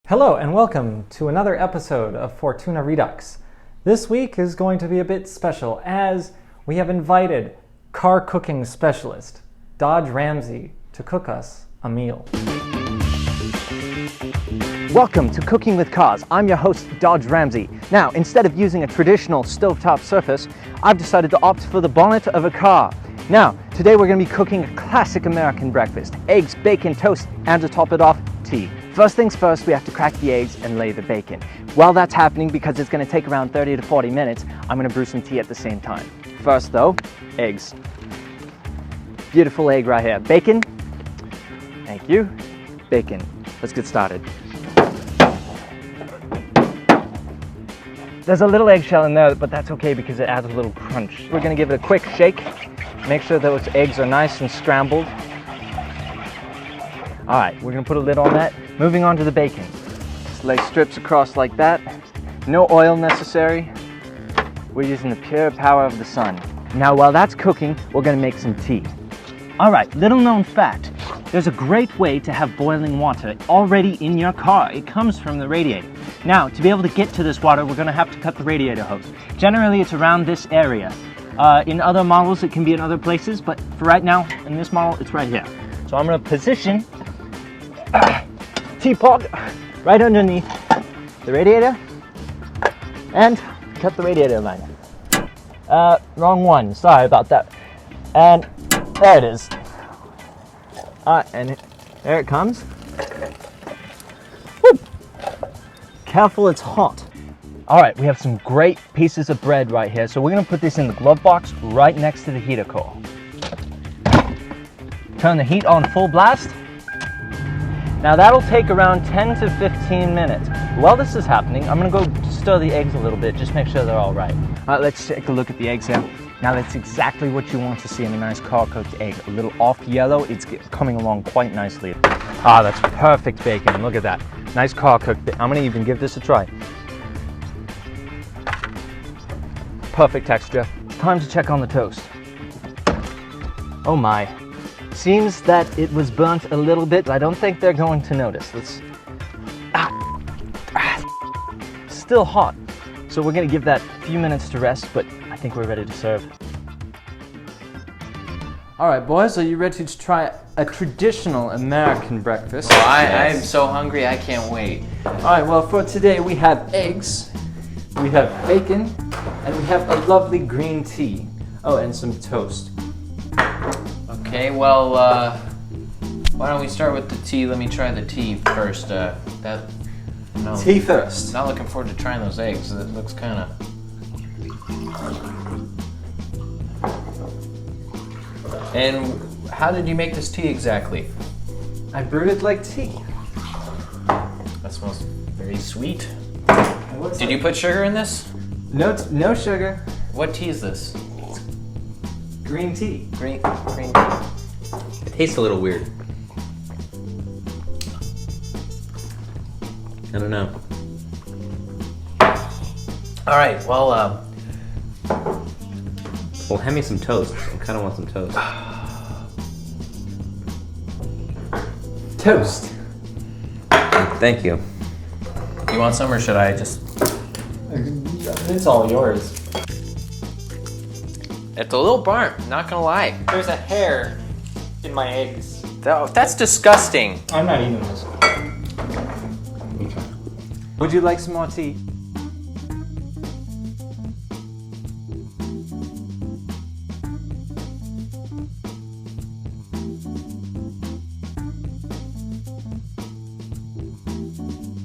Hello and welcome to another episode of Fortuna Redux. This week is going to be a bit special as we have invited car cooking specialist Dodge Ramsey to cook us a meal. Welcome to Cooking with Cars. I'm your host, Dodge Ramsey. Now, instead of using a traditional stovetop surface, I've decided to opt for the bonnet of a car. Now, today we're going to be cooking a classic American breakfast: eggs, bacon, toast, and to top it off, tea. First things first, we have to crack the eggs and lay the bacon. While that's happening, because it's going to take around 30 to 40 minutes, I'm going to brew some tea at the same time. First though, eggs. Beautiful egg right here. Bacon. Thank you. Bacon. Let's get started. There's a little eggshell in there, but that's okay because it adds a little crunch. We're going to give it a quick shake. Make sure those eggs are nice and scrambled. All right, we're going to put a lid on that. Moving on to the bacon. Just lay strips across like that. No oil necessary. We're using the pure power of the sun. Now, while that's cooking, we're going to make some tea. All right, little known fact. There's a great way to have boiling water already in your car. It comes from the radiator. Now, to be able to get to this water, we're going to have to cut the radiator hose. Generally, it's around this area. In other models, it can be in other places, but for right now, in this model, it's right here. So I'm going to position teapot right underneath the radiator and cut the radiator line. Wrong one, sorry about that. And there it is. And there it comes. Woo. Careful, it's hot. All right, we have some great pieces of bread right here. So we're gonna put this in the glove box right next to the heater coil. Turn the heat on full blast. Now that'll take around 10 to 15 minutes. While this is happening, I'm gonna go stir the eggs a little bit, just make sure they're all right. All right, let's take a look at the eggs here. Now that's exactly what you want to see in a nice car-cooked egg. A little off yellow, it's coming along quite nicely. Ah, that's perfect bacon, look at that. Nice car-cooked bacon. I'm gonna even give this a try. Perfect texture. Time to check on the toast. Oh my. Seems that it was burnt a little bit. I don't think they're going to notice. Still hot. So we're gonna give that a few minutes to rest, but I think we're ready to serve. All right, boys, are you ready to try a traditional American breakfast? Oh, I'm so hungry, I can't wait. All right, well, for today we have eggs, we have bacon, and we have a lovely green tea. Oh, and some toast. Okay, well, why don't we start with the tea? Let me try the tea first. Tea first. Not looking forward to trying those eggs. It looks kind of... And how did you make this tea exactly? I brewed it like tea. That smells very sweet. Did Did you put sugar in this? No sugar. What tea is this? Green tea. Green tea. It tastes a little weird. I don't know. All right, well, Well, hand me some toast. I kind of want some toast. Toast. Thank you. you want some or should I just... It's all yours. It's a little burnt, not gonna lie. There's a hair in my eggs. That's disgusting. I'm not eating this. Would you like some more tea?